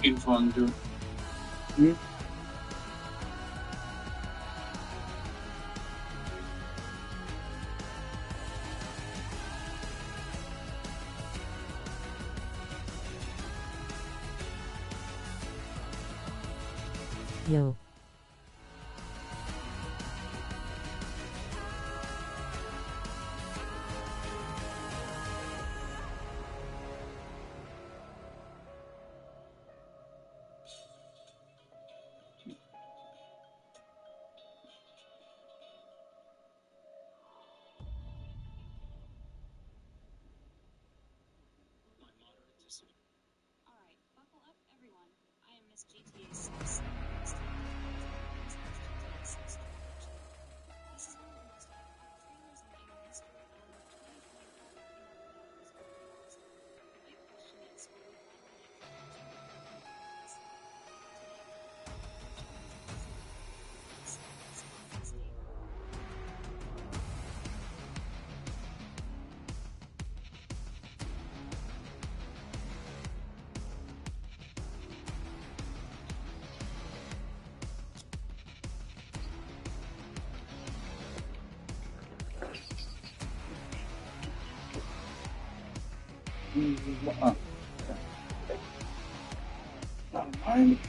info on too. Yo. Alright, buckle up everyone. I am Miss GTA 6. GTA 6 trailers. This is one of the most iconic trailers in gaming history and with 2025 MRPs over the The big question is, will we finally get trailers to Mine.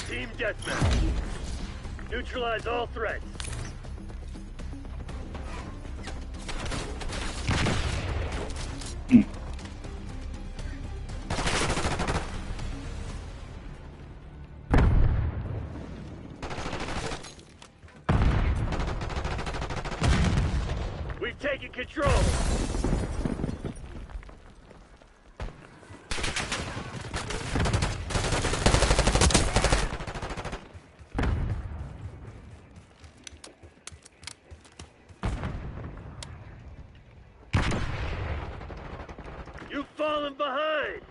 Team Deathmatch. Neutralize all threats. We've taken control. You've fallen behind!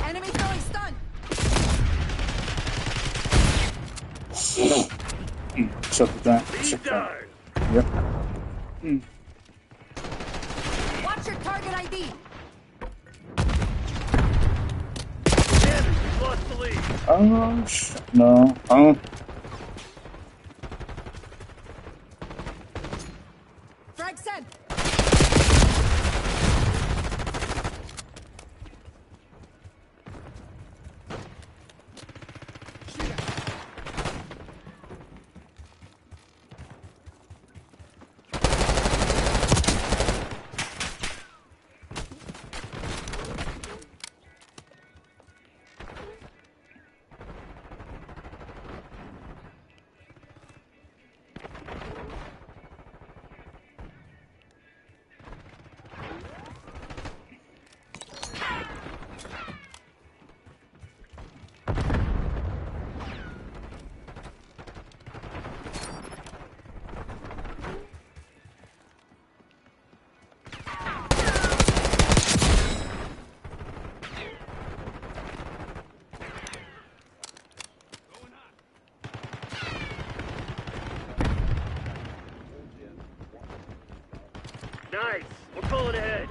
Enemy throwing stun! Shut it down. Shut it down. Yep. Watch your target ID! Damn it, we've lost the lead. Oh, shit. No. Oh. Frag sent! Nice. We're pulling ahead.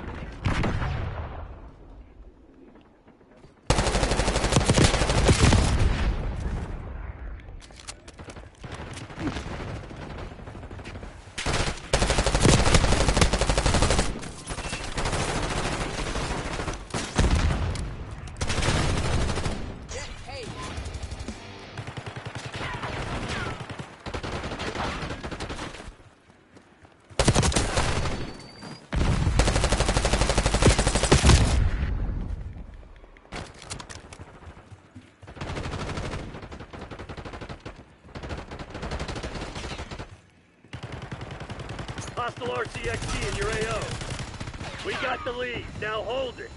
Hostile RCXD in your AO. We got the lead. Now hold it.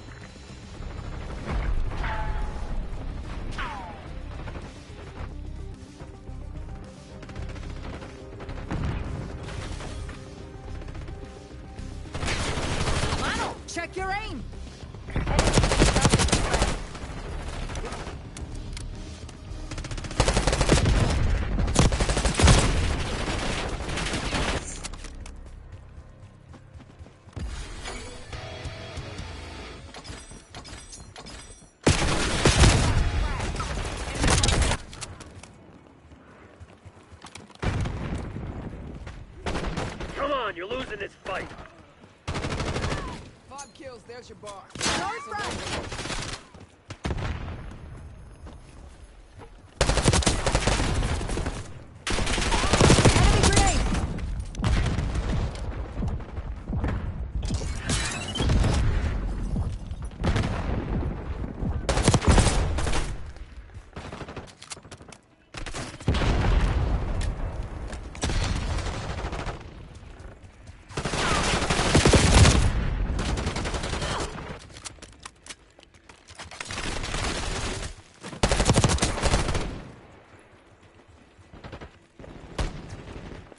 Mano, check your aim. Come on, you're losing this fight. 5 kills, there's your bar. Going front.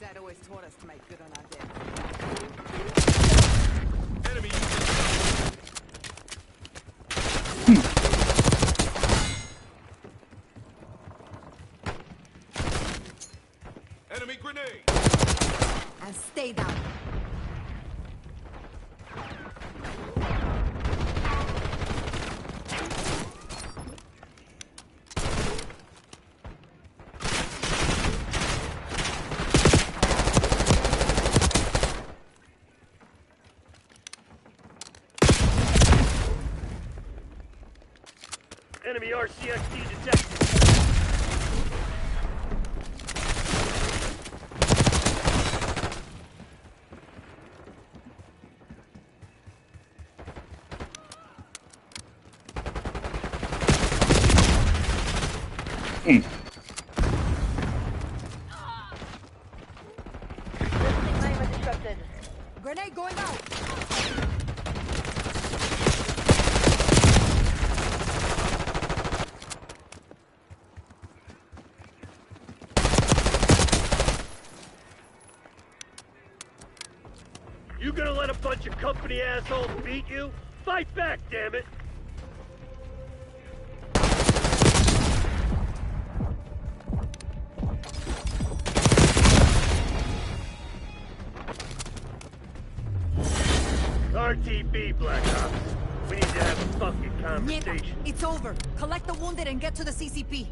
Enemy grenade. Dad always taught us to make good on our debt. Enemy. Enemy grenade! And stay down. Enemy RCXD detected. Grenade going out. You gonna let a bunch of company assholes beat you? Fight back, damn it! RTB, Black Ops. We need to have a fucking Nieta, conversation. it's over. Collect the wounded and get to the CCP.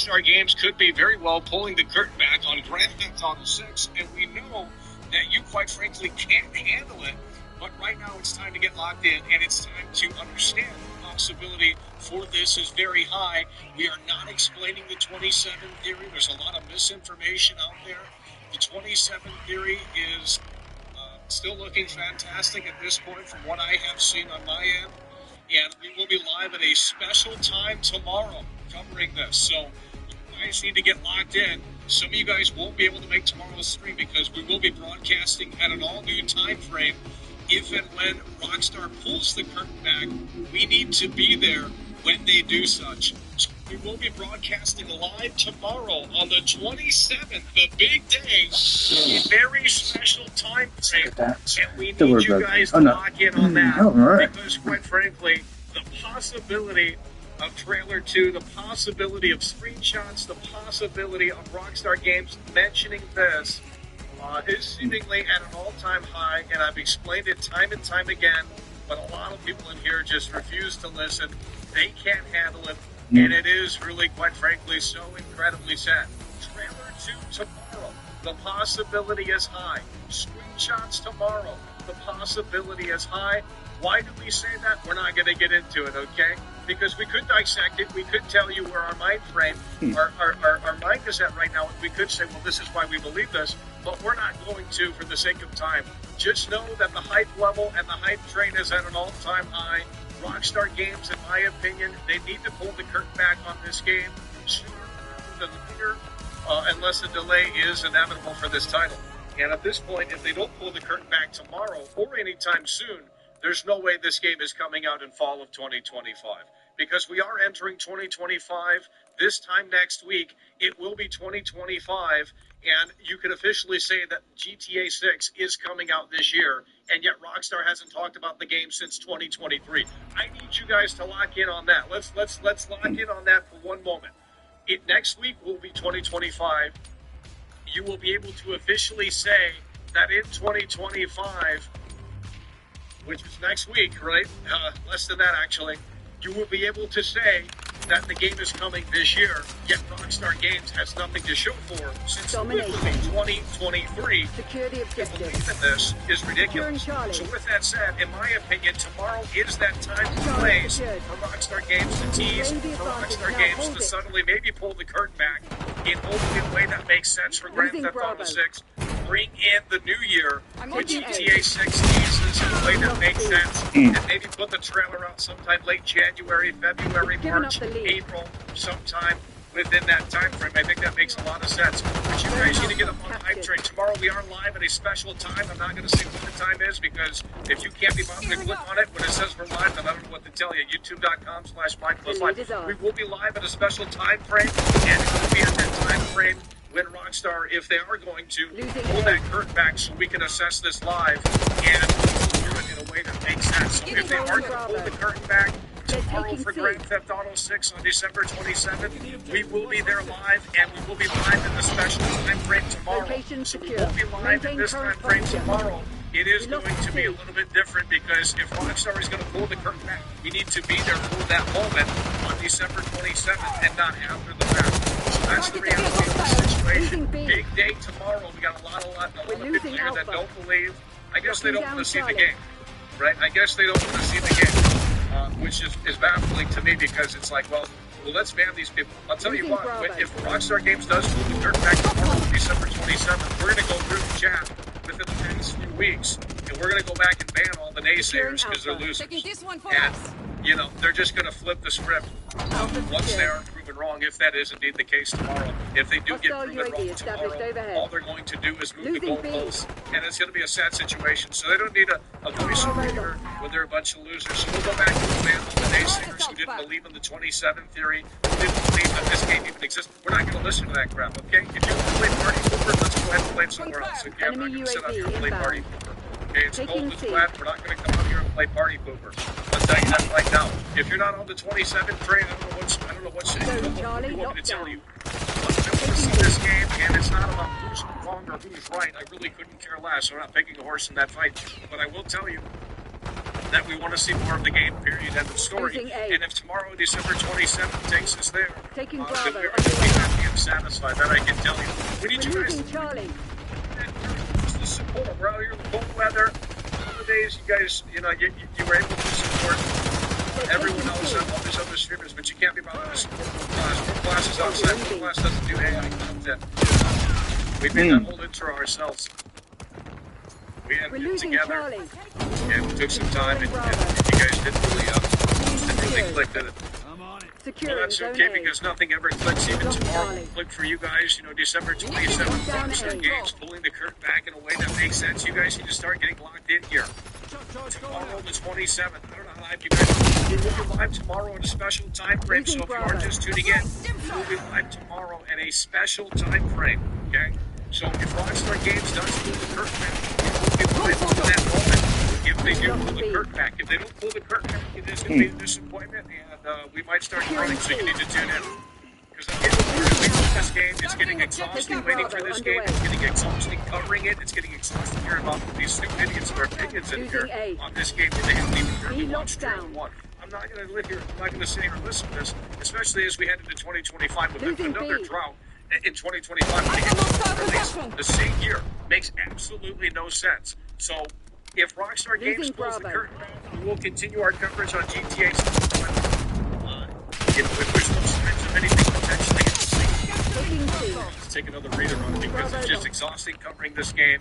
Rockstar Games could be very well pulling the curtain back on Grand Theft Auto 6, and we know that you, quite frankly, can't handle it. But right now it's time to get locked in, and it's time to understand the possibility for this is very high. We are not explaining the 27 theory. There's a lot of misinformation out there. The 27 theory is still looking fantastic at this point from what I have seen on my end. And we will be live at a special time tomorrow covering this. So you guys need to get locked in. Some of you guys won't be able to make tomorrow's stream because we will be broadcasting at an all-new time frame. If and when Rockstar pulls the curtain back, we need to be there when they do such. So we will be broadcasting live tomorrow on the 27th, the big day, a very special time frame. And we need you guys to lock in on that because, quite frankly, the possibility of Trailer 2, the possibility of screenshots, the possibility of Rockstar Games mentioning this is seemingly at an all-time high, and I've explained it time and time again, but a lot of people in here just refuse to listen. They can't handle it, and it is really, quite frankly, so incredibly sad. Trailer 2 tomorrow, the possibility is high. Screenshots tomorrow, the possibility is high. Why do we say that? We're not going to get into it, okay? Because we could dissect it. We could tell you where our mind frame, our mind is at right now. We could say, well, this is why we believe this, but we're not going to for the sake of time. Just know that the hype level and the hype train is at an all-time high. Rockstar Games, in my opinion, they need to pull the curtain back on this game sooner than later, unless the delay is inevitable for this title. And at this point, if they don't pull the curtain back tomorrow or anytime soon, there's no way this game is coming out in fall of 2025. Because we are entering 2025 this time next week. It will be 2025, and you can officially say that GTA 6 is coming out this year, and yet Rockstar hasn't talked about the game since 2023. I need you guys to lock in on that. Let's lock in on that for one moment. Next week will be 2025. You will be able to officially say that in 2025, which is next week, right? Less than that, actually. You will be able to say that the game is coming this year, yet Rockstar Games has nothing to show for since literally 2023. Secure the objective. Belief in this is ridiculous. So with that said, in my opinion, tomorrow is that time and place for Rockstar Games to tease, for Rockstar Games to suddenly maybe pull the curtain back in hopefully a way that makes sense for Grand Theft Auto 6. Bring in the new year with GTA 6 teases in a way that makes sense, and maybe put the trailer out sometime late January, February, March, April, sometime within that time frame. I think that makes a lot of sense. But you guys need to get up on the hype train. Tomorrow we are live at a special time. I'm not going to say what the time is because if you can't be bothered to click on it when it says we're live, then I don't know what to tell you. YouTube.com/MikePlusLive. We will be live at a special time frame, and it will be at that time frame when Rockstar, if they are going to, pull that curtain back so we can assess this live and do it in a way that makes sense. So if they are going to pull the curtain back tomorrow for Grand Theft Auto 6 on December 27th, we will be there live, and we will be live in the special time frame tomorrow. So we will be live in this time frame tomorrow. It is going to be a little bit different because if Rockstar is going to pull the curtain back, we need to be there for that moment on December 27th and not after the fact. So that's the reality of the situation. Big day tomorrow. We got a lot of people here that don't believe. I guess they don't want to see the game, right? I guess they don't want to see the game, which is baffling to me because it's like, well, let's ban these people. I'll tell you what, if Rockstar Games does pull the curtain back tomorrow on December 27th, we're going to go through the chat within the next few weeks, and we're going to go back and ban all the naysayers because they're losers. And, you know, they're just going to flip the script once they are proven wrong, if that is indeed the case tomorrow. If they do get proven wrong tomorrow, all they're going to do is move the goalposts, and it's going to be a sad situation. So they don't need a voiceover here when they're a bunch of losers. So we'll go back and ban all the naysayers who didn't believe in the 27 theory, who didn't believe that this game even exists. We're not going to listen to that crap, okay? If you want to play Party Pooper, let's go ahead and play it somewhere else. Okay, I'm not going to sit out here and play Party Pooper. Okay, it's cold, it's wet, we're not going to come out here and play Party Pooper. I'll tell you that right now. If you're not on the 27th train, I don't know what you want me to tell you. I want to see this game, and it's not about who's wrong or who's right. I really couldn't care less. I'm not picking a horse in that fight. But I will tell you, that we want to see more of the game, period, end of story. Losing A. And if tomorrow, December 27th, takes us there, Taking then Bravo. we are going to be happy and satisfied. That I can tell you. We need We're you guys losing Charlie. to support. We're out here in the cold weather. Holidays, you guys, you know, you were able to support everyone else and all these other streamers, but you can't be bothered to support World Class. World Class is outside. World Class doesn't do AI content. We made that whole intro ourselves. We had We're it losing together Charlie. and took some time, and you guys didn't really click, did it? Well, Securing that's zone okay A. because nothing ever clicks. Even Lost tomorrow Charlie. will click for you guys. You know, December 27th, Down Rockstar A. Games pulling the curtain back in a way that makes sense. You guys need to start getting locked in here. Tomorrow, the 27th. I don't know how live you guys. We will be live tomorrow at a special time frame. So if you are just tuning in, we will be live tomorrow at a special time frame. Okay. So if Rockstar Games does pull the curtain back, it will be live to that moment. If they do pull the curtain back, if they don't pull the curtain back, it is going to be a disappointment, and we might start crying. So you need to tune in. Because I'm getting tired of waiting for this game. It's getting exhausting waiting for this game. It's getting exhausting covering it. It's getting exhausting hearing about these stupid idiots with their opinions in here on this game that they haven't even barely watched trailer one. I'm not going to live here. I'm not going to sit here and listen to this, especially as we head into 2025 with another drought. In 2025, the same year makes absolutely no sense. So, if Rockstar Games pulls the curtain back, we will continue our coverage on GTA 6. You know, if there's no signs of anything potentially let's take another reader on it because it's just exhausting covering this game.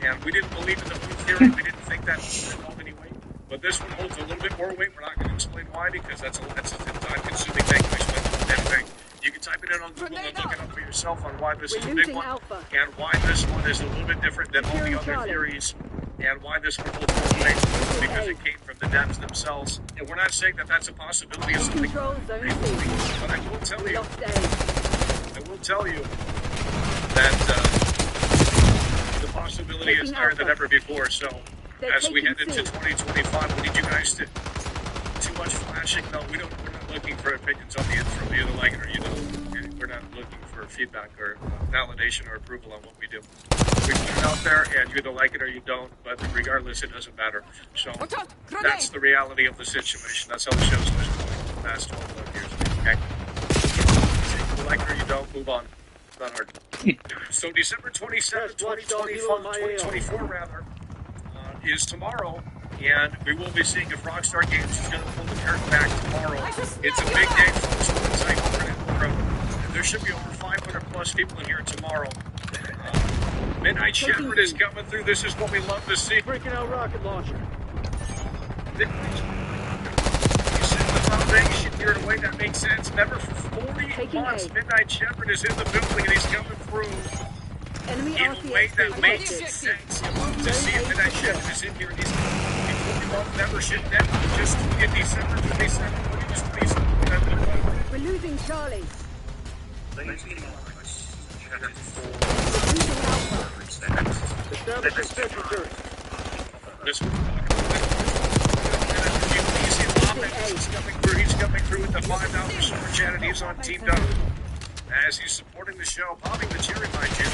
And we didn't believe in the blue theory. We didn't think that would hold any weight. But this one holds a little bit more weight. We're not going to explain why because that's a time-consuming thing to explain. Anyway, you can type it in on Google and look it up for yourself on why this is a big one and why this one is a little bit different than all the other theories and why this one holds more weight because it came from the devs themselves. And we're not saying that that's a possibility of something. But I will tell you that the possibility is higher than ever before. So as we head into 2025, we need you guys to too much flashing. No, we're not looking for opinions on the intro. You either like it or you don't. Okay? We're not looking for feedback or validation or approval on what we do. We put it out there, and you either like it or you don't. But regardless, it doesn't matter. So that's the reality of the situation. That's how the show's been going the past 12 years. Okay. You like it or you don't, move on. It's not hard. So December 27th, 2024 rather, is tomorrow, and we will be seeing if Rockstar Games is going to pull the curtain back tomorrow. It's a big day for us. It's like there should be over 500 plus people in here tomorrow. Midnight Shepherd is coming through. This is what we love to see. Breaking out rocket launcher. You set the foundation here in a way that makes sense. Never for 40 months, Midnight Shepherd is in the building and he's coming through Enemy in a way that makes sense. You love to see if Midnight Shepherd is in here and he's never should never just in December 27th, when he was 27th. We're losing Charlie. Losing Establishing secretary. This one. He's coming through with the $5 super chat, and he's on Team Dub. As he's supporting the show, popping the cherry, mind you.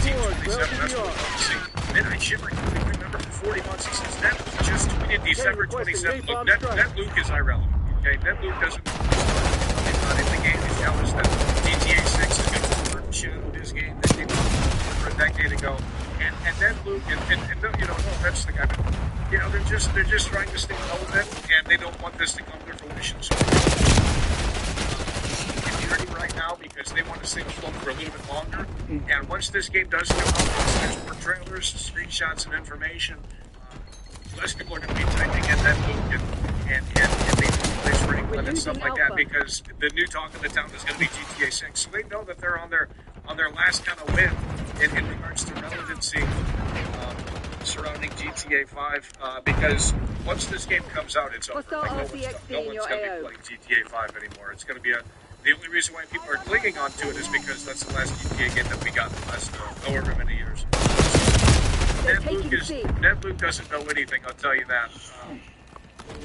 Team 27, that's what we see. Midnight Shiver, remember for 40 months, he says, that was just tweeted December 27th. Look, that Luke is irrelevant, okay? That Luke doesn't, he's not in the game. He's telling us that GTA 6 is going to overshadow his game that he was over a decade ago. And then Luke, and you know, no offense to the guy, but, you know, they're just trying to stay relevant, and they don't want this to come to fruition. So it's hurting right now because they want to stay afloat for a little bit longer. And once this game does come out, there's more trailers, screenshots, and information. Less people are going to be typing in that Luke and maybe place for England and stuff like that because the new talk of the town is going to be GTA 6. So they know that they're on their last kind of win in regards to relevancy surrounding GTA 5 because once this game comes out, it's over. Like, no one's going to be playing GTA 5 anymore. It's going to be the only reason why people are clinging onto it is because that's the last GTA game that we got in the last however many years. Ned Luke doesn't know anything, I'll tell you that.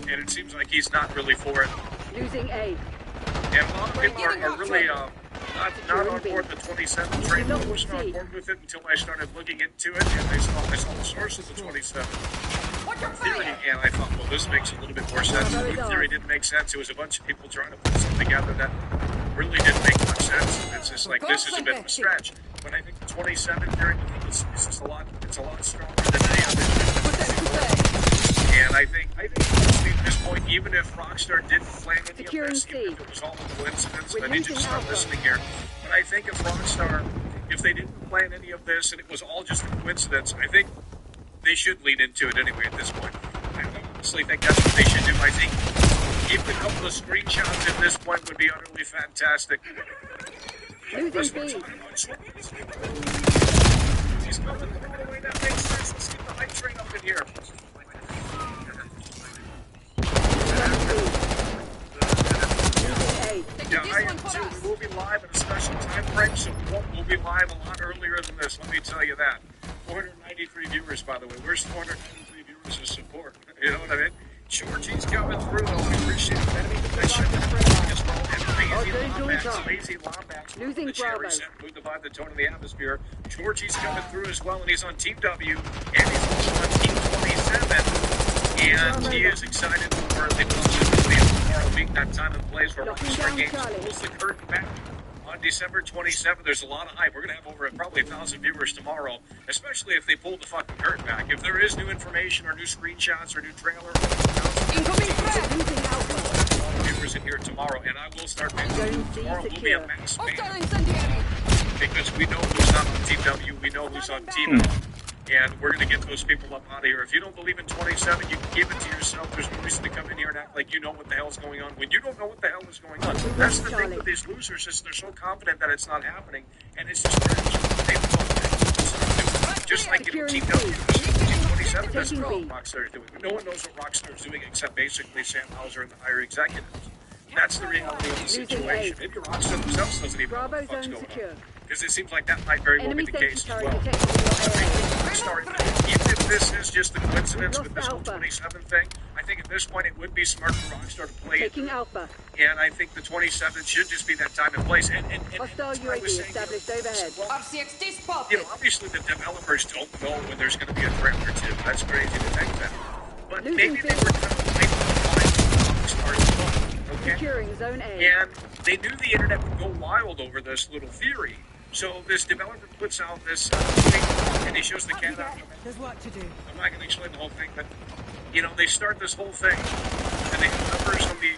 And it seems like he's not really for it. Losing A. And a lot of people are really not on board the 27 train. I wasn't on board with it until I started looking into it, and I saw the source of the 27. theory, and I thought, well, this makes a little bit more sense. The theory didn't make sense. It was a bunch of people trying to put something together that really didn't make much sense. And it's just like, this is a bit of a stretch. But I think the 27 theory is just a lot stronger than any other. And I think honestly, at this point, even if Rockstar didn't plan any of this, even if it was all a coincidence, I need you to start listening here. But I think if Rockstar, if they didn't plan any of this and it was all just a coincidence, I think they should lean into it anyway at this point. I honestly think that's what they should do. I think even a couple of screenshots at this point would be utterly fantastic. Losing B. He's coming. That makes sense. Let's get the hype train up in here. Yeah, I am too. We will be live at a special time frame, so we'll be live a lot earlier than this. Let me tell you that. 493 viewers, by the way. Where's 493 viewers of support? You know what I mean? Georgie's coming through, though. We appreciate it. Enemy position as well. And lazy Lombax. Losing Bravo. We divide the tone of the atmosphere. Georgie's coming through as well, and he's on Team W, and he's also on Team 27. And he is excited for the tomorrow week, that time and place where Rockstar Games pulls the curtain back on December 27th. There's a lot of hype. We're going to have over probably 1,000 viewers tomorrow, especially if they pull the fucking curtain back. If there is new information or new screenshots or new trailer, viewers in here tomorrow, and I will start tomorrow will be a mass because we know who's not on Team W, we know who's on Team L. And we're going to get those people up out of here. If you don't believe in 27, you can keep it to yourself. There's no reason to come in here and act like you know what the hell's going on when you don't know what the hell is going on. That's the thing with these losers is they're so confident that it's not happening, and it's just just like Team W. Team 27 doesn't know what Rockstar is doing. No one knows what Rockstar is doing except basically Sam Hauser and the higher executives. That's the reality of the situation. Maybe Rockstar themselves doesn't even know what the fuck's going on. Because it seems like that might very well be the case as well. Even if this is just a coincidence with this whole 27 thing, I think at this point it would be smart for Rockstar to play it. And I think the 27th should just be that time and place. And hostile UAV established overhead. RCXD you know, obviously the developers don't know when there's going to be a trailer too. That's crazy to think that. But maybe they were kind of waiting for Rockstar's fun, okay? Securing Zone A. And they knew the internet would go wild over this little theory. So this developer puts out this thing, and he shows the cat out. There's work to do. I'm not going to explain the whole thing, but, you know, they start this whole thing, and they have numbers on the...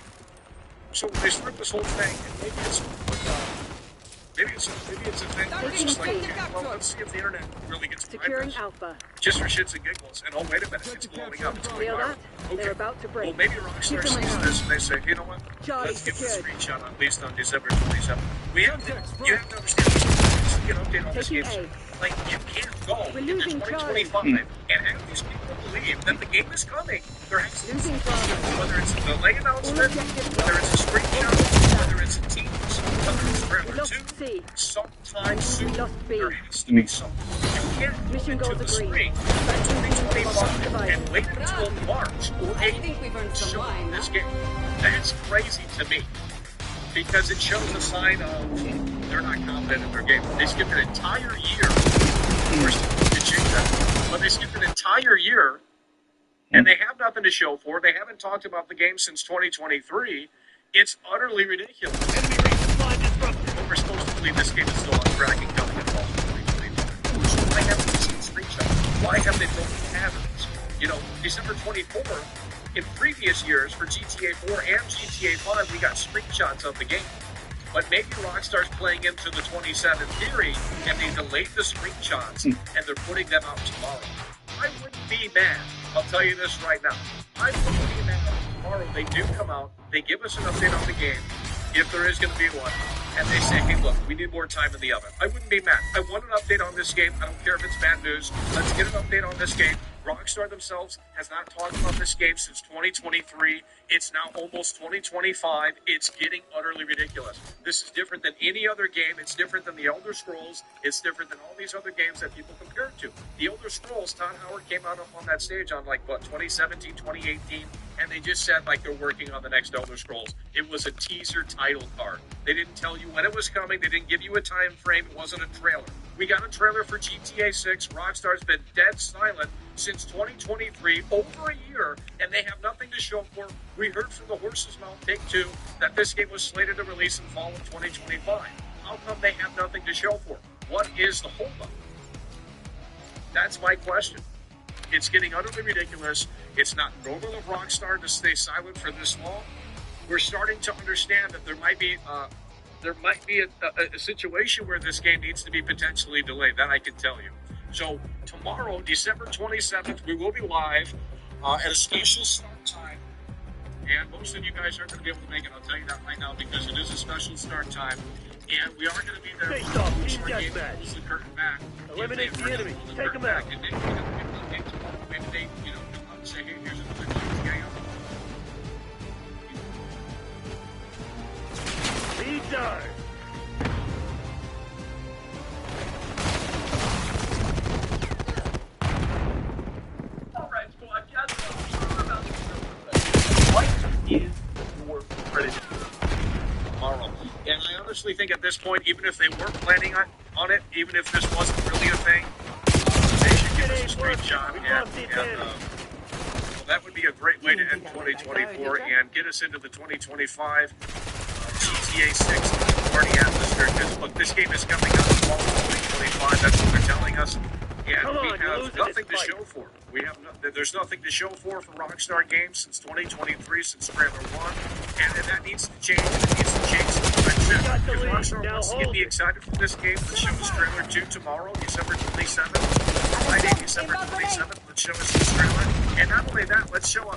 So they start this whole thing, and maybe it's a thing where it's just like, well, let's see if the internet really gets behind Securing this. Alpha. Just for shits and giggles. And oh, wait a minute, it's blowing up. It's going Feel viral. that? Okay. They're about to break. Well, maybe Rockstar sees this and they say, you know what? Let's give the screenshot at least on December 27th. You have to understand, just to get an update on this game. Like, you can't go into 2025 and have these people believe that the game is coming. There has to be something, whether it's a delay announcement, whether it's a screenshot, whether it's a tease, whether it's trailer 2, sometime soon, there has to be something. You can't go into the spring of 2025 and wait until March or April to show this game. That's crazy to me. Because it shows a sign of they're not confident in their game. They skipped an entire year. Of course, they change that. But they skipped an entire year, and they have nothing to show for it. They haven't talked about the game since 2023. It's utterly ridiculous. But we're supposed to believe this game is still on track and coming in fall 2025. So why haven't we seen screenshots? Why have they broken patterns? You know, December 24th, in previous years, for GTA 4 and GTA 5, we got screenshots of the game. But maybe Rockstar's playing into the 27th theory, and they delayed the screenshots, and they're putting them out tomorrow. I wouldn't be mad. I'll tell you this right now. I wouldn't be mad if tomorrow they do come out, they give us an update on the game, if there is going to be one, and they say, hey, look, we need more time in the oven. I wouldn't be mad. I want an update on this game. I don't care if it's bad news. Let's get an update on this game. Rockstar themselves has not talked about this game since 2023. It's now almost 2025. It's getting utterly ridiculous. This is different than any other game. It's different than the Elder Scrolls. It's different than all these other games that people compare it to. The Elder Scrolls, Todd Howard came out up on that stage on 2017, 2018, and they just said they're working on the next Elder Scrolls. It was a teaser title card. They didn't tell you when it was coming. They didn't give you a time frame. It wasn't a trailer. We got a trailer for GTA 6. Rockstar's been dead silent since 2023, over a year, and they have nothing to show for. We heard from the horse's mouth, Take Two, that this game was slated to release in fall of 2025. How come they have nothing to show for? What is the holdup? That's my question. It's getting utterly ridiculous. It's not normal of Rockstar to stay silent for this long. We're starting to understand that there might be a situation where this game needs to be potentially delayed. That I can tell you. So tomorrow, December 27th, we will be live at a special start time. And most of you guys aren't going to be able to make it. I'll tell you that right now because it is a special start time. And we are going to be there. Face off, team for game deathmatch. pulls the curtain back. Eliminate the enemy. Take them out. And then, maybe they, come up and say, hey, here's another gang up. Be done. All right, squad, gather up. We're about to go. What is your prediction? Tomorrow. And I honestly think at this point, even if they weren't planning on it, even if this wasn't really a thing, they should give us a straight shot. And that would be a great way to end 2024 and get us into the 2025 GTA 6 party atmosphere. Because look, this game is coming out in fall of 2025. That's what they're telling us. And we have nothing to show for it. There's nothing to show for Rockstar Games since 2023, since trailer 1, and that needs to change. It needs to change soon. If Rockstar wants to get me excited for this game, let's show us trailer 2 tomorrow, December 27th. Friday, December 27th. Let's show us this trailer. And not only that, let's show it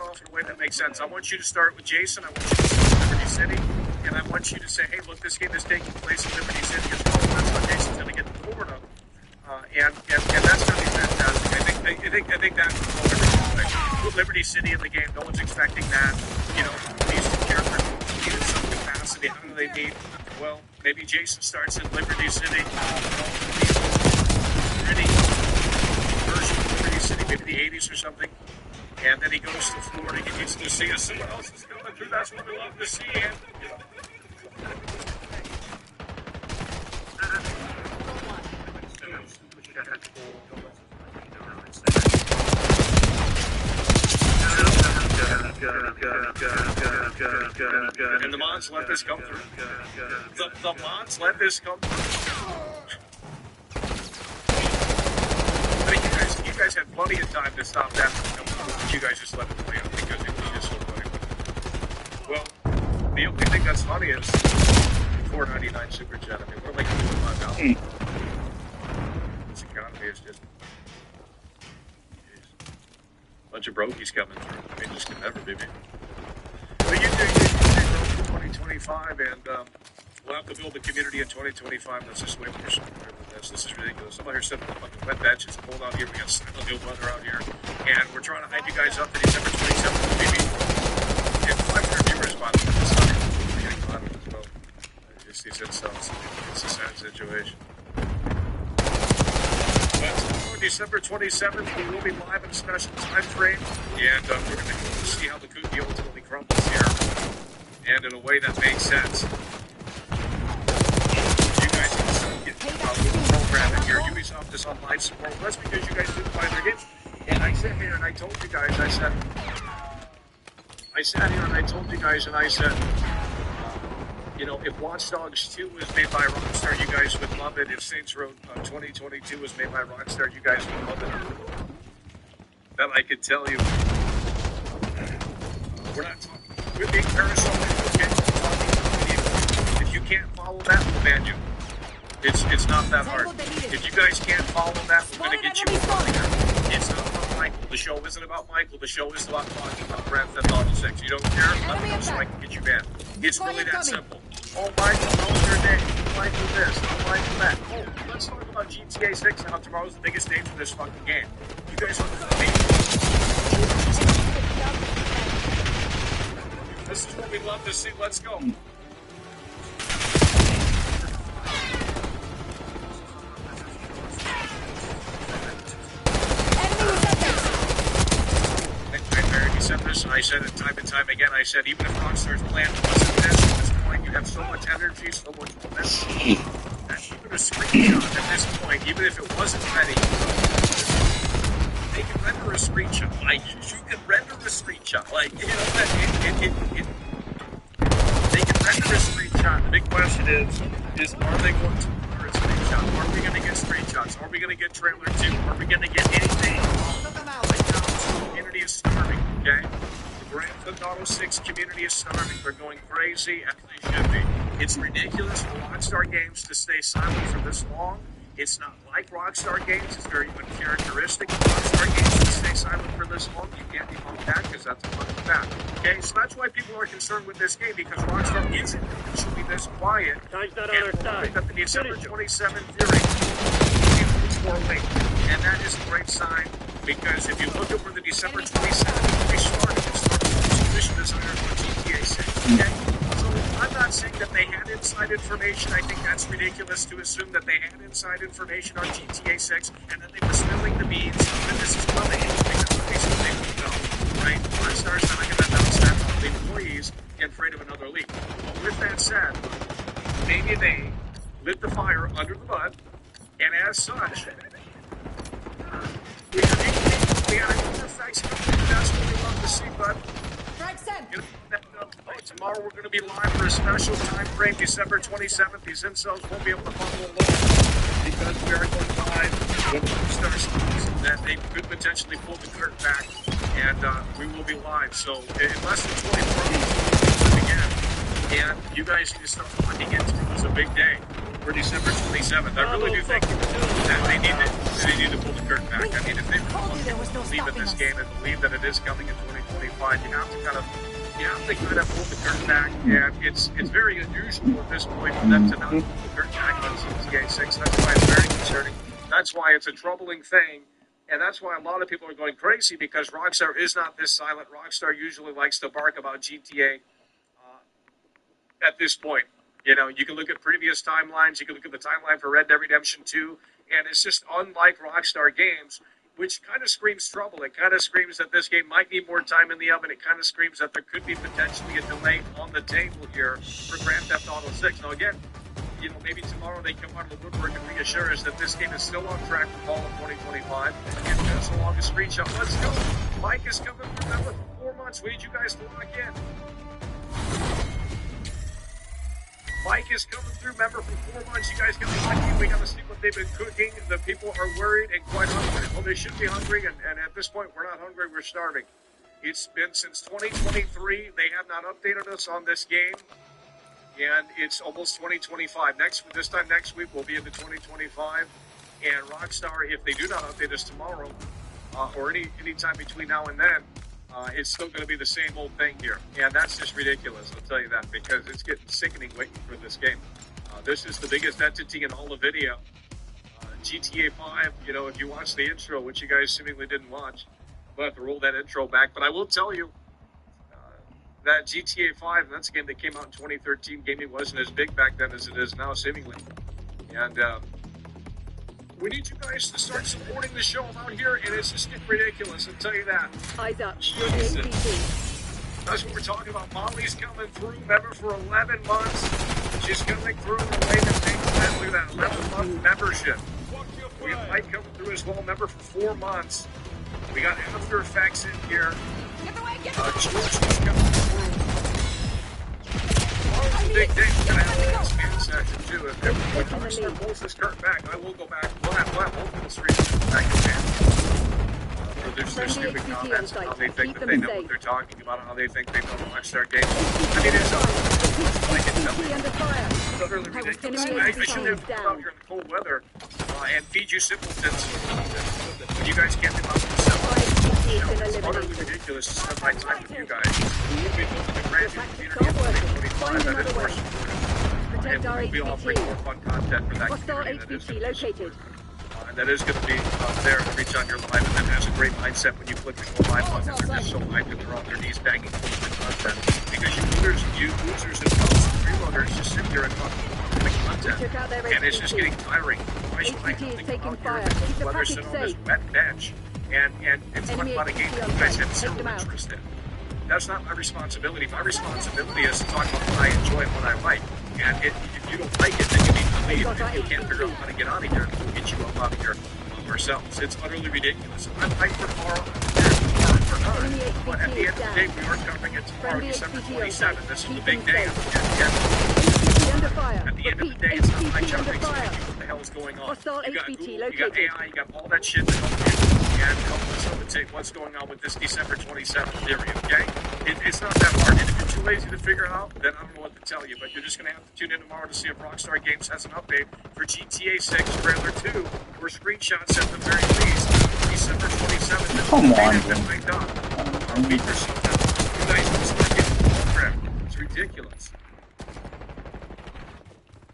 off in a way that makes sense. I want you to start with Jason. I want you to start with Liberty City, and I want you to say, hey, look, this game is taking place in Liberty City as well. That's how Jason's going to get to Florida. And that's going to be fantastic. I think that's with Liberty City in the game. No one's expecting that. These two characters need in some capacity. How do they meet? Well, maybe Jason starts in Liberty City. Any version of Liberty City, maybe the 80s or something. And then he goes to Florida. He needs to see us. Someone else is going through. That's what we love to see. And, and the mods let this come through. The mods let this come through. But you guys had plenty of time to stop that from coming through, but you guys just let it play out because it was just so funny. Well, the only thing that's funny is $4.99 super chat. I mean, what am I going to do with $5? This economy is just a bunch of brokies coming through. I mean, this can never be me. But you do 2025, and we'll have to build a community in 2025. Let's just wait for something better than this. This is ridiculous. Somebody here said the fucking wet bench. It's cold out here. We got silent good weather out here, and we're trying to hype you guys up for December 27th. Maybe get 500 viewers by the way. It's not getting caught as well. It's a sad situation. But tomorrow, December 27th, we will be live in a special time frame, and we're going to see how the cookie ultimately crumbles here, and in a way that makes sense. You guys can get the program in here. Ubisoft is online support. That's because you guys didn't buy their games. And I sat here and I told you guys, I sat here and I told you guys, and I said, if Watch Dogs 2 was made by Rockstar, you guys would love it. If Saints Row 2022 was made by Rockstar, you guys would love it. That I could tell you. We're not talking. We're being parasocial. If you can't follow that, we'll ban you. It's not that hard. If you guys can't follow that, we're going to get you out of here. It's not about Michael. The show isn't about Michael. The show is about talking about Grand Theft Auto 6. You don't care? Let me know so I can get you banned. It's really that simple. Oh, Michael, how's your day? Michael this, oh, Michael that. Oh, let's talk about GTA 6 and how tomorrow's the biggest day for this fucking game. You guys want to me? This is what we'd love to see. Let's go. I said it time and time again. I said, even if Rockstar's plan wasn't this at this point, you have so much energy, so much momentum, that even a screenshot at this point, even if it wasn't ready, they can render a screenshot. Like, you can render a screenshot. Like, you know, they can render a screenshot. The big question is are they going to render a screenshot? Are we going to get screenshots? Are we going to get trailer 2? Are we going to get anything? Right now, the community is starving, okay? The Grand Theft Auto 6 community is starving. They're going crazy, as they should be. It's ridiculous for Rockstar Games to stay silent for this long. It's not like Rockstar Games. It's very uncharacteristic of Rockstar Games to stay silent for this long. You can't debunk that because that's a fucking fact. Okay, so that's why people are concerned with this game, because Rockstar isn't usually this quiet. Time's not on our side. That the December 27th hearing is more late. And that is a great sign, because if you look at where the December 27th they started, it started with mission designers for GTA 6. Okay? So I'm not saying that they had inside information. I think that's ridiculous to assume that they had inside information on GTA 6 and that they were spilling the beans that this is coming. Because they would know, right? Rockstar's not going to announce that to the employees and afraid of another leak. But with that said, maybe they lit the fire under the mud, and as such, we had a good effects. That's what we love to see, bud. Right, Sam. Tomorrow we're going to be live for a special time frame, December 27th. These incels won't be able to follow along because we are going live with Rockstar Studios, that they could potentially pull the curtain back, and we will be live. So in less than 24 hours again, and you guys need to start locking into it. It's a big day for December 27th. I really do think that they need to pull the curtain back. I mean, if they believe in this game and believe that it is coming in 2025, you have to kind of pull the curtain back, and it's very unusual at this point for them to not pull the curtain back on GTA 6. That's why it's very concerning. That's why it's a troubling thing, and that's why a lot of people are going crazy, because Rockstar is not this silent. Rockstar usually likes to bark about GTA at this point. You know, you can look at previous timelines, you can look at the timeline for Red Dead Redemption 2, and it's just unlike Rockstar Games, which kind of screams trouble. It kind of screams that this game might need more time in the oven. It kind of screams that there could be potentially a delay on the table here for Grand Theft Auto 6. Now, again, you know, maybe tomorrow they come out of the woodwork and reassure us that this game is still on track for fall of 2025. And just along a screenshot, let's go. Mike is coming through. Remember, for 4 months. We need you guys to lock in. Mike is coming through. Remember, for 4 months, you guys got to be lucky. We got to see what they've been cooking. The people are worried and quite hungry. Well, they should be hungry, and at this point, we're not hungry. We're starving. It's been since 2023. They have not updated us on this game, and it's almost 2025. This time next week, we'll be into 2025. And Rockstar, if they do not update us tomorrow, or any time between now and then, it's still going to be the same old thing here. And that's just ridiculous, I'll tell you that, because it's getting sickening waiting for this game. This is the biggest entity in all of video. GTA 5, you know, if you watch the intro, which you guys seemingly didn't watch, we'll have to roll that intro back. But I will tell you that GTA 5, that's a game that came out in 2013. Gaming wasn't as big back then as it is now, seemingly. And we need you guys to start supporting the show out here, and it's just getting ridiculous, I'll tell you that. Eyes up. You're the APC. That's what we're talking about. Molly's coming through, member for 11 months. She's coming through in a way that makes that. Look at that, 11-month membership. We have Mike coming through as well, member for 4 months. We got After Effects in here. George is coming through. Big day. We're going to have a scan section too. If Rockstar pulls this curtain back, I will go back. We'll have both of the streets back in for their stupid comments and how they think that they know what they're talking about and how they think they know Rockstar Games. I mean, it's like it's utterly ridiculous. I shouldn't have come out here in the cold weather and feed you simpletons when you guys can't be about yourself. It's utterly ridiculous to spend my time with you guys. We'll be building a brand new community in 2025 that is more supportive. And we'll be offering more fun content for that community that is going to be and that is going to be there every time you're live, and that has a great mindset when you click the go live button. They're just so hyped that they're on their knees begging for the content. Because you losers and freeloaders just sit here and talk about the content. And it's just getting tiring. Why should I have to go out here and the weather sit on this wet bench and talk about a game that you guys have zero interest in? That's not my responsibility. My responsibility is to talk about what I enjoy and what I like. And if you don't like it, then you need to leave. If you can't figure out how to get out of here, we'll get you up out of here ourselves. It's utterly ridiculous. I'm hyped for tomorrow. But at the end of the day, we are covering it tomorrow, December 27th. This is the big day. At the end of the day, it's not my job to explain to you what the hell is going on. You got Google, you got AI, you got all that shit to help you and help facilitate what's going on with this December 27th theory, okay? It's not that hard. And if you're too lazy to figure it out, then I don't know what to tell you. But you're just going to have to tune in tomorrow to see if Rockstar Games has an update for GTA 6 Trailer 2, or screenshots at the very least. December 27th. Come on, it's been like done. A week or so now. You guys can start getting the program. It's ridiculous.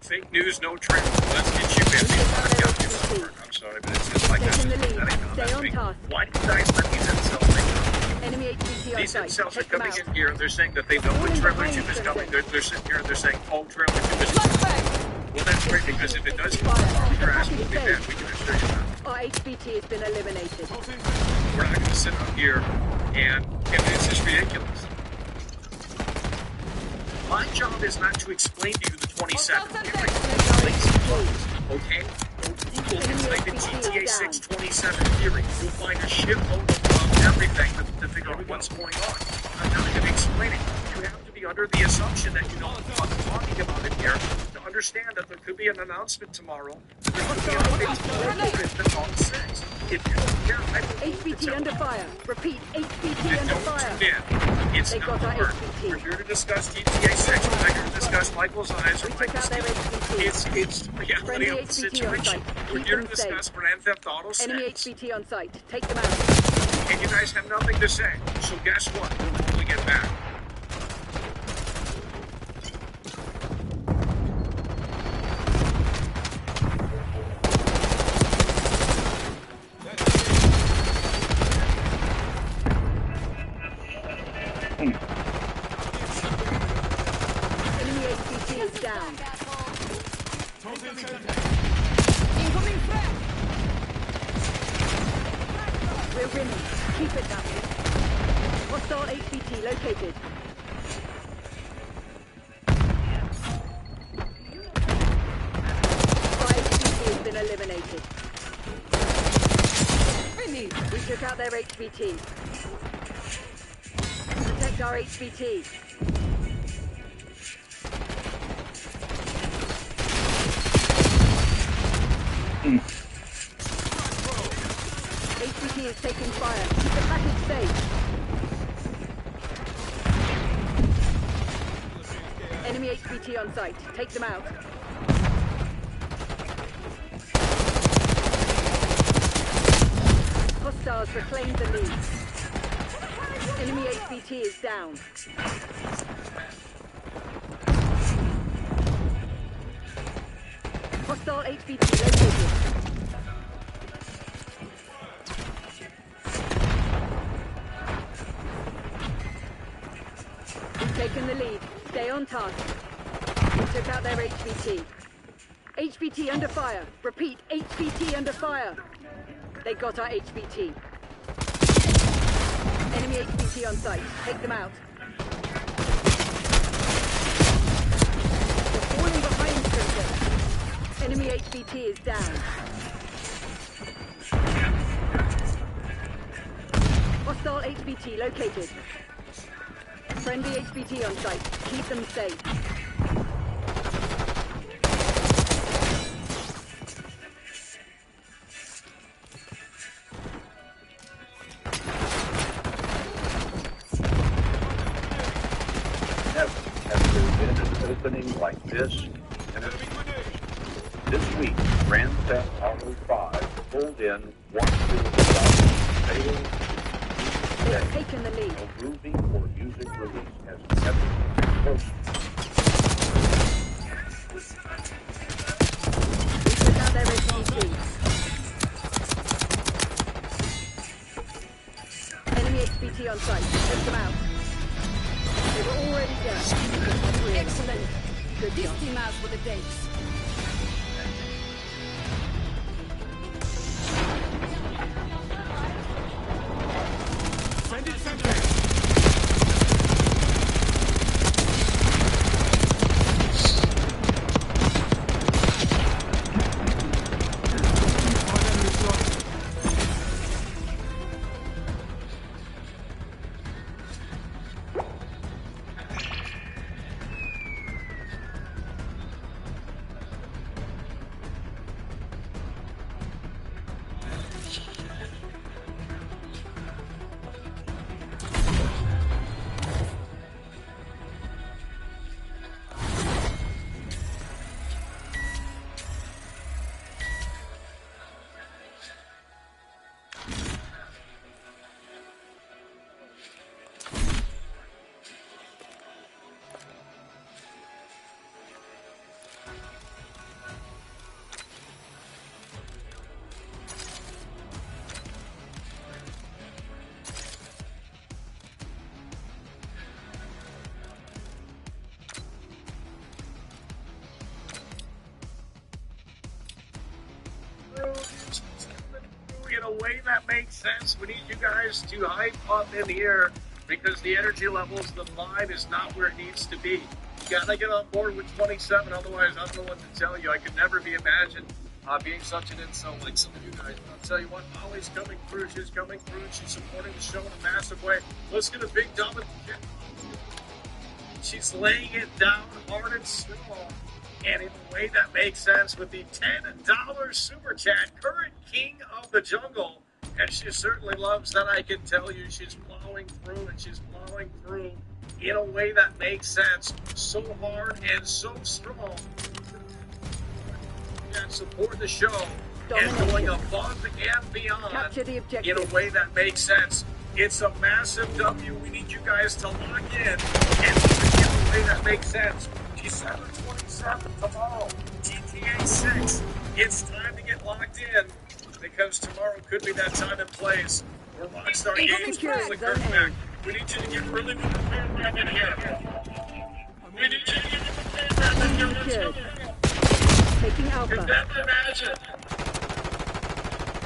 Fake news, no trend. Let's get you busy. I'm sorry, but it's like that. Why do you guys let these incels make These incels are coming in here and they're saying that they know when Trailer 2 is coming. They're sitting here and they're saying, oh, Trailer 2 is coming. Well, that's great, because if it does come out, your ass will be bad. We can assure you that. Our HVT has been eliminated. We're not going to sit up here and it's just ridiculous. My job is not to explain to you the 27th theory. Okay? Google and type in GTA 6 27 theory. You'll find a shitload of everything to figure out what's going on. I'm not going to explain it. You have to be under the assumption that you know what I'm talking about in here to understand that there could be an announcement tomorrow. There could be an update tomorrow on 6. If you don't care, I will HVT under fire. Repeat, HVT under fire. It's not hard. We're here to discuss GTA 6. We're not here to discuss Michael's eyes or Michael's teeth. It's the reality of the situation. We're here to discuss Grand Theft Auto 6. Enemy HVT on site. Take them out. And you guys have nothing to say. So guess what? We'll get back. We're winning. Keep it that way. Hostile HVT located. Our HVT has been eliminated. We took out their HVT. Protect our HVT. HVT is taking fire. Keep the package safe. Enemy HVT on site. Take them out. Hostiles reclaim the lead. Enemy HVT is down. Hostile HVT located. Taken the lead. Stay on task. We took out their HVT. HVT under fire. Repeat, HVT under fire. They got our HVT. Enemy HVT on site. Take them out. We're falling behind, Crystal. Enemy HVT is down. Hostile HVT located. Friendly HVT on site. Keep them safe. Has there been an opening like this? This week, Grand Theft Auto 5 pulled in fatal. They have taken the lead. A movie or music release has never been closer. We took out their HVT. Enemy HVT on site. Take them out. They were already dead. Excellent. Good This job. team out for the days. a way that makes sense. We need you guys to hype up in here because the energy levels, the vibe is not where it needs to be. You gotta get on board with 27, otherwise I don't know what to tell you. I could never be imagined being such an insult like some of you guys. But I'll tell you what, Molly's coming through. She's coming through. She's supporting the show in a massive way. Let's get a big double. She's laying it down hard and strong. And in a way that makes sense with the $10 super chat, current king of the jungle. And she certainly loves that, I can tell you. She's plowing through, and she's plowing through in a way that makes sense. So hard and so strong. And support the show and going above and beyond Capture the objective. in a way that makes sense. It's a massive W. We need you guys to lock in and in a way that makes sense. December 27th tomorrow, GTA 6. It's time to get locked in because tomorrow could be that time and place where Rockstar Games pulls the curtain back. We need you to get really prepared in here. We need you to get prepared in here. Let's go. Taking Alpha. Can never imagine.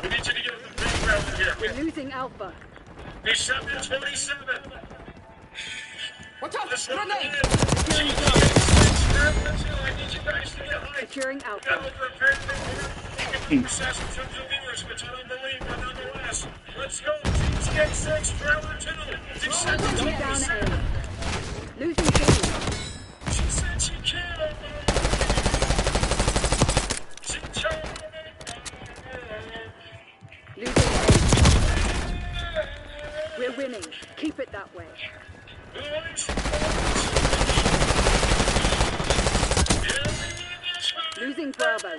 We need you to get the program in here. We're losing Alpha. December 27th. Watch out! Grenade! I need you guys to get hyped. Securing Alpha. Got over a pair of process in terms of viewers, which I don't believe, but nonetheless. Let's go. GTA 6, trailer 2. December Down 27th. A. Losing B. She said she can't. She chose. Losing A. We're winning. Keep it that way. Losing Bravo.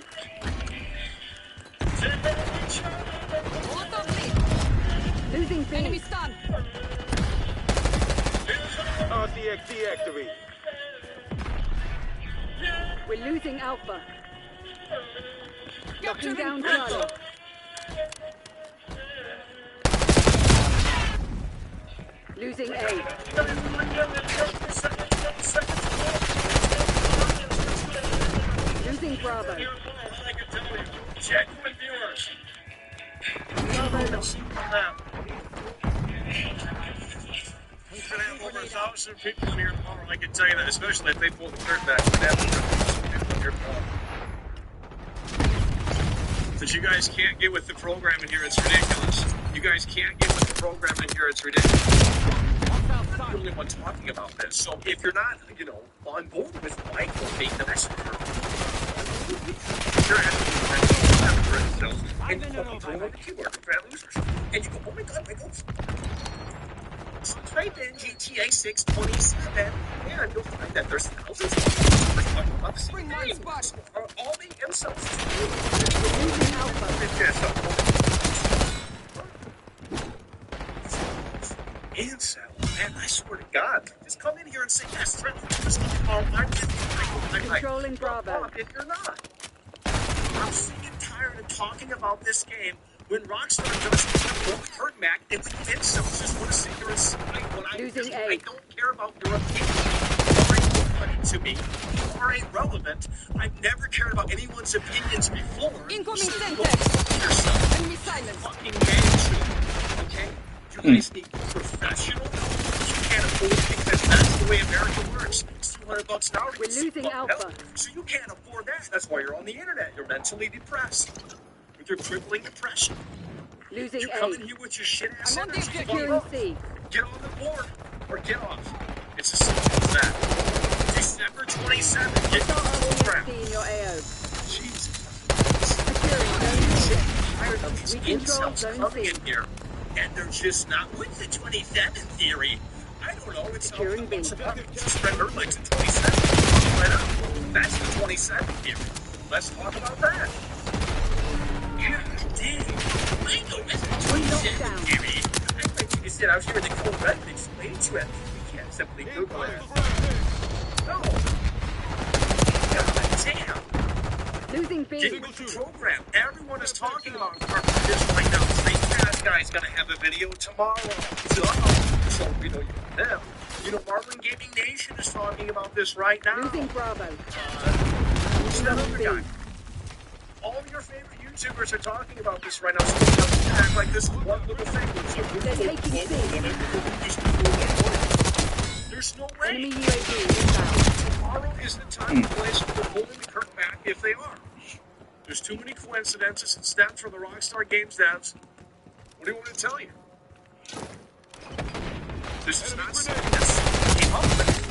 Losing B. Enemy stun. RTX deactivate. We're losing Alpha. Locking down Charlie. Losing A. Losing Bravo. Genuine viewers. We're gonna have over 1,000 people in here tomorrow. I can tell you that, especially if they pull the curtain back. We're gonna have people in here tomorrow. But you guys can't get with the program in here. It's ridiculous. You guys can't get with the program in here. It's ridiculous. I'm the only one talking about this. So if you're not, on board with Mike, will take the message. You're and you throw on the keyboard for bad losers. And you go, oh my god, Michaels. So type in GTA 6 27, and you'll find that there's thousands of people talking about the same thing. So are all the insults. Incel, man, I swear to God, just come in here and say, yes, just I'm Controlling Bravo. If you're not. I'm sick and tired of talking about this game when Rockstar doesn't pull the curtain back and the incels just want to sit here and spite what I don't care about your opinion. You are irrelevant to me. You are irrelevant. I've never cared about anyone's opinions before. Incoming So center. go fuck yourself. Enemy silence. Fucking man, okay? You guys need professional. You can't afford it because that's the way America works. It's $200 an hour. We're losing Alpha. So you can't afford that. That's why you're on the internet. You're mentally depressed. With your crippling depression. Losing You A. come in here with your shit ass I'm on the energy. Securing C. Get on the board or get off. It's as simple as that. December 27th. Get on the program. in your AO. Jesus. Securing Zone I'm tired of these We control incels Zone coming C. in here. And they're just not with the 27 theory. I don't know. It's Securing B. spread her legs at 27. Right up. That's the 27 theory. Let's talk about that. God damn. I know that's the 27 theory. Like you said, I was hearing the cold red and explain to it. We can't simply Google it. No. God damn. Losing B. Get with the program. Everyone is talking about this right now. Street Pass guy's gonna have a video tomorrow. So you know them. Marlin Gaming Nation is talking about this right now. Losing Bravo. Who's that other guy? All your favorite YouTubers are talking about this right now. So don't act like this is one little thing. They're taking C. There's no Enemy way. UAV inbound. Tomorrow is the time and place for the pulling the curtain back if they are. There's too many coincidences and stems from the Rockstar Games devs. What do you want to tell you? This is not something that came up with.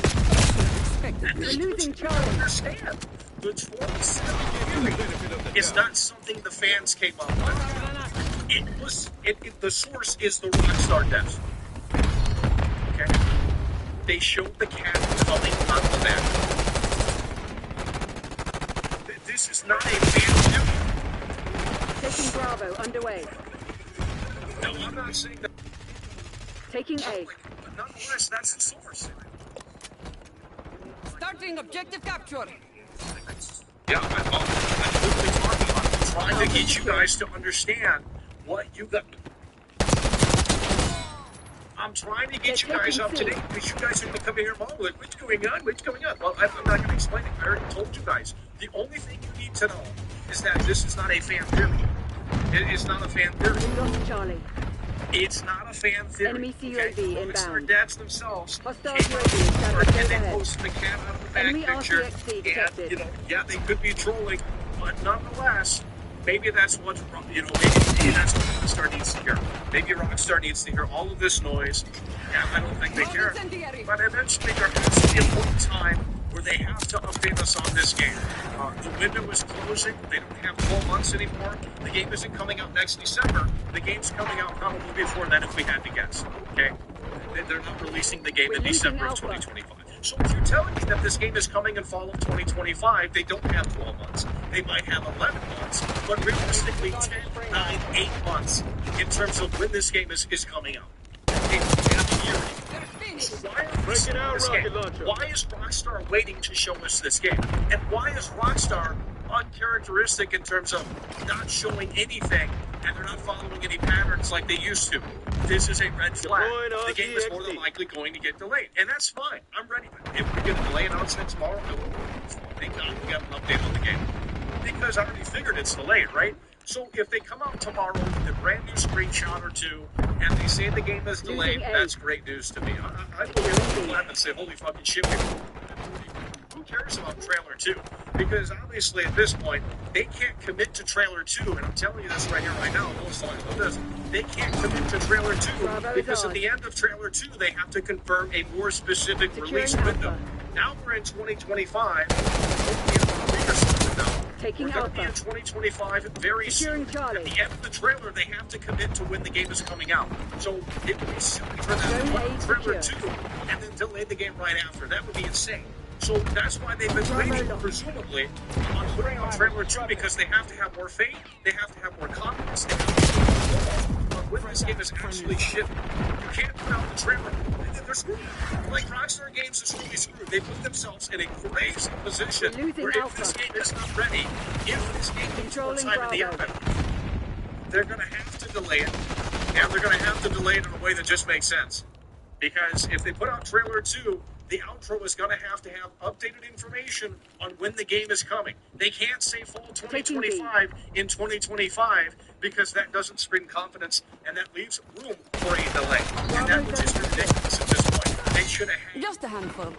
We're losing Charlie. Understand. The 27 theory is not something the fans came up with. It was the source is the Rockstar devs. Okay? They showed the cat coming on the back. This is not a fan theory. Taking Bravo underway. No, I'm not saying that. Taking A. But nonetheless, that's the source. Starting objective capture. Yeah, I'm totally talking about it. I'm trying to get you guys to understand what you got. I'm trying to get you guys up to date because you guys are going to come in here and like, what's going on? What's going on? Well, I'm not going to explain it. I already told you guys. The only thing you need to know is that this is not a fan theory. It is not a fan theory. We lost Charlie. It's not a fan theory. Enemy CUAV okay? inbound. Their dads themselves Hostile came out UAV and established they overhead. posted the cat out of the back Enemy picture. RCXD And, detected. you know, yeah, they could be trolling, but nonetheless, maybe that's what, you know, maybe that's what Rockstar needs to hear. Maybe Rockstar needs to hear all of this noise, and I don't think they care. But eventually there has to be a point in time where they have to update us on this game. The window is closing. They don't have 12 months anymore. The game isn't coming out next December. The game's coming out probably before then if we had to guess. Okay? They're not releasing the game in December of 2025. So if you're telling me that this game is coming in fall of 2025, they don't have 12 months. They might have 11 months, but realistically 10, 9, 8 months in terms of when this game is coming out. So why are we seeing this game? Why is Rockstar waiting to show us this game? And why is Rockstar uncharacteristic in terms of not showing anything and they're not following any patterns like they used to? This is a red flag. The game is more than likely going to get delayed. And that's fine. I'm ready. If we get a delay announcement tomorrow, I will. Thank God we got an update on the game. Because I already figured it's delayed, right? So if they come out tomorrow with a brand new screenshot or two, and they say the game is delayed, that's great news to me. I will really laugh and say, holy fucking shit. Who cares about trailer 2? Because obviously at this point, they can't commit to trailer 2, and I'm telling you this right here, right now, most songs about this. They can't commit to trailer 2 because at the end of trailer 2, they have to confirm a more specific release window. Now we're in 2025. Taking We're going to be in Alpha. 2025 very soon. Charlie. At the end of the trailer, they have to commit to when the game is coming out. So it would be silly for them to put trailer 2 and then delay the game right after. That would be insane. So that's why they've been waiting, presumably, on putting out trailer 2 because they have to have more faith, they have to have more confidence, they have to have more on when this game is actually shipped. You can't put out the trailer. They're screwed. Like Rockstar Games is really screwed. They put themselves in a crazy position where if this game is not ready, if this game needs more time in the oven, they're going to have to delay it, and they're going to have to delay it in a way that just makes sense. Because if they put out trailer 2, the outro is going to have updated information on when the game is coming. They can't say fall 2025 in 2025 because that doesn't scream confidence, and that leaves room for a delay. And that was just ridiculous at this point. They should have had Just a handful.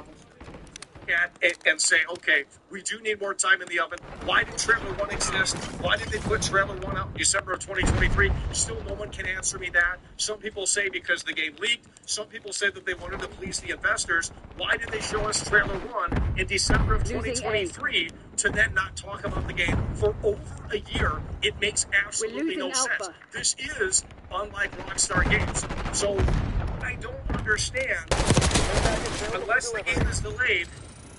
and say, okay, we do need more time in the oven. Why did Trailer 1 exist? Why did they put Trailer 1 out in December of 2023? Still no one can answer me that. Some people say because the game leaked. Some people say that they wanted to please the investors. Why did they show us Trailer 1 in December of 2023 to then not talk about the game for over a year? It makes absolutely no sense. This is unlike Rockstar Games. So I don't understand, unless the game is delayed,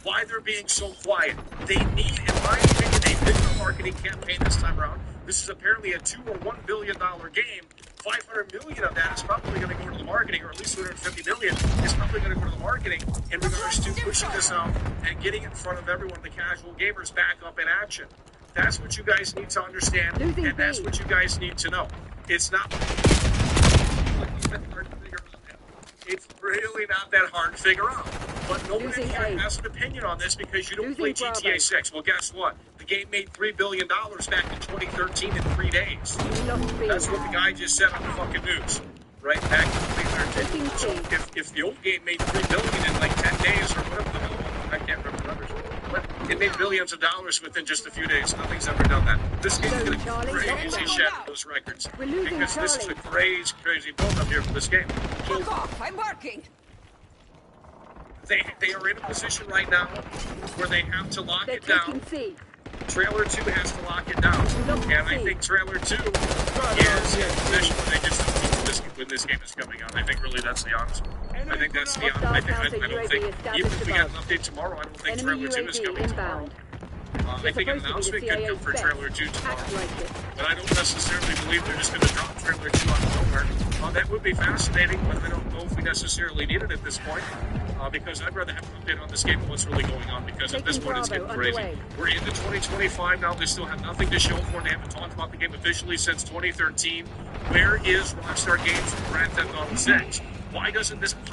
why they're being so quiet. They need, in my opinion, a bigger marketing campaign this time around. This is apparently a $2 or $1 billion game. $500 million of that is probably going to go to the marketing, or at least $250 million is probably going to go to the marketing in regards to pushing this out and getting in front of everyone, the casual gamers, back up in action. That's what you guys need to understand, and that's what you guys need to know. It's not it's really not that hard to figure out. But nobody here has an opinion on this because you don't play GTA 6. Well, guess what? The The game made $3 billion back in 2013 in 3 days. We lost B. That's what the guy just said on the fucking news. Right back in 2013. So if the old game made $3 billion in like 10 days or whatever the hell, I can't remember the numbers. But it made billions of dollars within just a few days. Nothing's ever done that. This game's going to crazy shatter those records. Because this is a crazy build-up here for this game. So Fuck off, I'm working. they are in a position right now where they have to lock They're it down. taking C. Trailer 2 has to lock it down. And I think Trailer 2 is in a position where they just don't know when this game is coming out. I think really that's the honest. I think that's the honest. I don't think, even if we get an update tomorrow, I don't think Enemy Trailer 2 is UAV coming tomorrow. inbound. I think an announcement could come for Trailer 2 tomorrow. But I don't necessarily believe they're just going to drop Trailer 2 out of nowhere. That would be fascinating, but I don't know if we necessarily need it at this point. Because I'd rather have an update on this game and what's really going on, because at this point it's getting crazy. We're into 2025 now. They still have nothing to show for it. They haven't talked about the game officially since 2013. Where is Rockstar Games from Grand Theft Auto 6? Why doesn't this game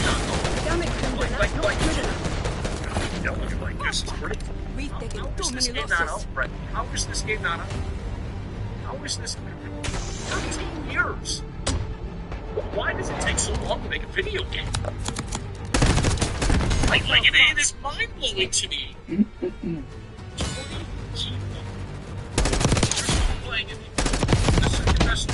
not go? Like this is great. How is this game not out, Brett? How is this game not out? How is this 13 years? Why does it take so long to make a video game? Like it is mind-blowing to me. Playing it. The second best.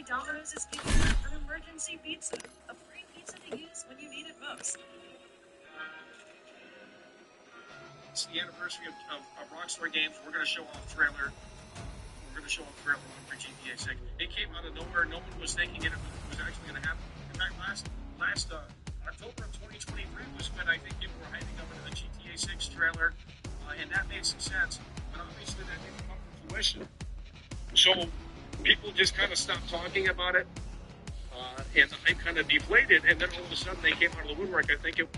Domino's is giving you an emergency pizza, a free pizza to use when you need it most. It's the anniversary of Rockstar Games. We're going to show off trailer. We're going to show off trailer 1 for GTA 6. It came out of nowhere. No one was thinking it was actually going to happen. In fact, last October of 2023 was when I think people were hyping up into the GTA 6 trailer, and that made some sense. But obviously that didn't come to fruition. So people just kind of stopped talking about it, and the hype kind of deflated, and then all of a sudden they came out of the woodwork. I think it